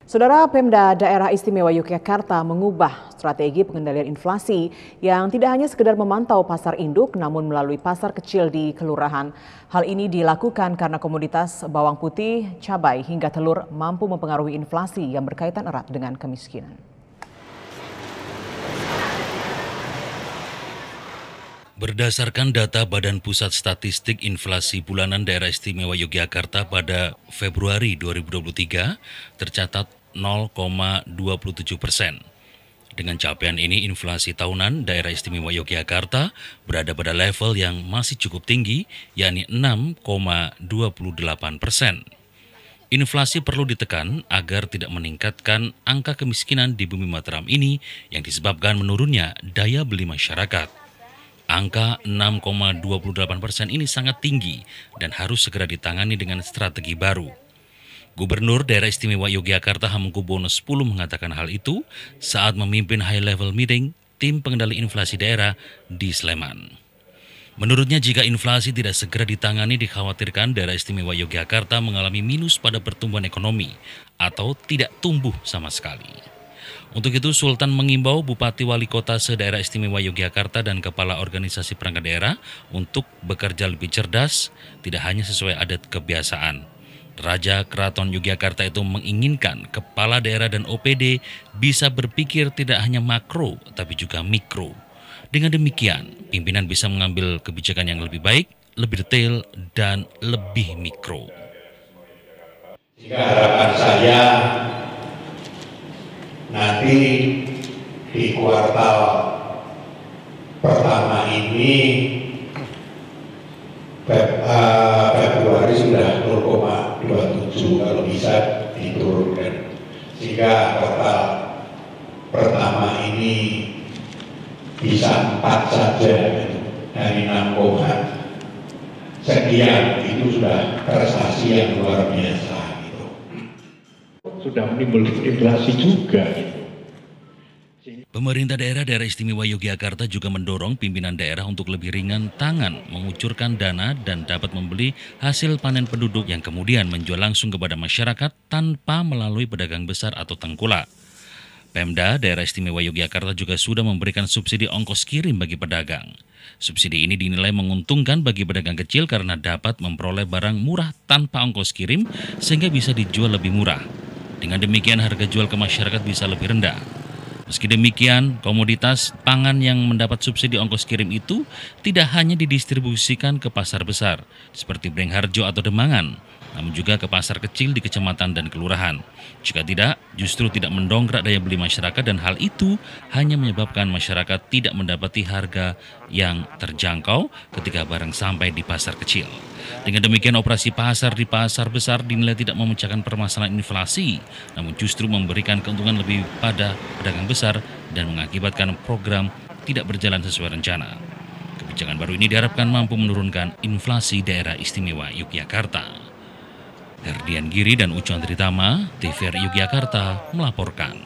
Saudara, Pemda Daerah Istimewa Yogyakarta mengubah strategi pengendalian inflasi yang tidak hanya sekedar memantau pasar induk namun melalui pasar kecil di kelurahan. Hal ini dilakukan karena komoditas bawang putih, cabai hingga telur mampu mempengaruhi inflasi yang berkaitan erat dengan kemiskinan. Berdasarkan data Badan Pusat Statistik Inflasi Bulanan Daerah Istimewa Yogyakarta pada Februari 2023 tercatat 0,27%. Dengan capaian ini, inflasi tahunan Daerah Istimewa Yogyakarta berada pada level yang masih cukup tinggi, yakni 6,28%. Inflasi perlu ditekan agar tidak meningkatkan angka kemiskinan di Bumi Mataram ini yang disebabkan menurunnya daya beli masyarakat. Angka 6,28% ini sangat tinggi dan harus segera ditangani dengan strategi baru. Gubernur Daerah Istimewa Yogyakarta Hamengkubuwono X mengatakan hal itu saat memimpin high-level meeting tim pengendali inflasi daerah di Sleman. Menurutnya, jika inflasi tidak segera ditangani, dikhawatirkan Daerah Istimewa Yogyakarta mengalami minus pada pertumbuhan ekonomi atau tidak tumbuh sama sekali. Untuk itu, Sultan mengimbau Bupati Wali Kota se-Daerah Istimewa Yogyakarta dan Kepala Organisasi Perangkat Daerah untuk bekerja lebih cerdas, tidak hanya sesuai adat kebiasaan. Raja Keraton Yogyakarta itu menginginkan Kepala Daerah dan OPD bisa berpikir tidak hanya makro, tapi juga mikro. Dengan demikian, pimpinan bisa mengambil kebijakan yang lebih baik, lebih detail, dan lebih mikro. Jika harapan saya nanti di kuartal pertama ini Februari sudah 0,27, kalau bisa diturunkan sehingga kuartal pertama ini bisa 4 saja dari 6, sekian. Itu sudah prestasi yang luar biasa. Sudah menimbulkan inflasi juga. Pemerintah Daerah Istimewa Yogyakarta juga mendorong pimpinan daerah untuk lebih ringan tangan mengucurkan dana dan dapat membeli hasil panen penduduk yang kemudian menjual langsung kepada masyarakat tanpa melalui pedagang besar atau tengkulak. Pemda Daerah Istimewa Yogyakarta juga sudah memberikan subsidi ongkos kirim bagi pedagang. Subsidi ini dinilai menguntungkan bagi pedagang kecil karena dapat memperoleh barang murah tanpa ongkos kirim sehingga bisa dijual lebih murah. Dengan demikian, harga jual ke masyarakat bisa lebih rendah. Meski demikian, komoditas pangan yang mendapat subsidi ongkos kirim itu tidak hanya didistribusikan ke pasar besar, seperti Brengharjo atau Demangan, namun juga ke pasar kecil di kecamatan dan kelurahan. Jika tidak, justru tidak mendongkrak daya beli masyarakat dan hal itu hanya menyebabkan masyarakat tidak mendapati harga yang terjangkau ketika barang sampai di pasar kecil. Dengan demikian, operasi pasar di pasar besar dinilai tidak memecahkan permasalahan inflasi, namun justru memberikan keuntungan lebih pada pedagang besar dan mengakibatkan program tidak berjalan sesuai rencana. Kebijakan baru ini diharapkan mampu menurunkan inflasi Daerah Istimewa Yogyakarta. Herdian Giri dan Ucon Tritama, TVRI Yogyakarta melaporkan.